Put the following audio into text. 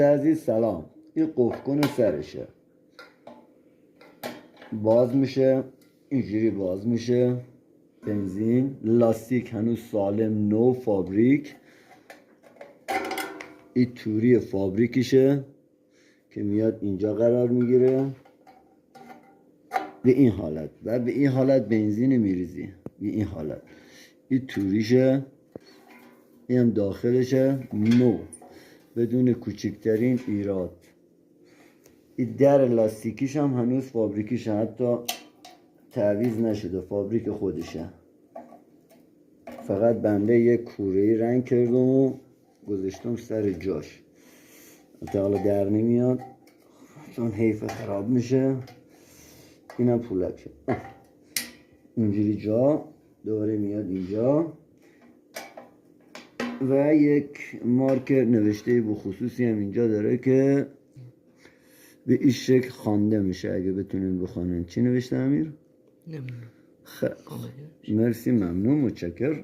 عزیز سلام. این قفل سرشه باز میشه، اینجوری باز میشه. بنزین، لاستیک هنوز سالم، نو فابریک. این توری فابریکشه که میاد اینجا قرار میگیره به این حالت و به این حالت بنزین میریزی. به این حالت این توریشه، این هم داخلشه نو بدون کوچکترین ایراد. این در لاستیکیش هم هنوز فابریکیشه، حتی تعویض نشده، فابریک خودشه. فقط بنده یک کوره‌ای رنگ کردم و گذاشتم سر جاش. تا حالا در نمیاد چون حیف خراب میشه. اینم پولک شد اینجوری جا دوباره میاد اینجا و یک مارکر نوشته بخصوصی هم اینجا داره که به این شکل خوانده میشه. اگه بتونین بخونین. چی نوشته امیر؟ نمیدونم. مرسی، ممنون، متشکر.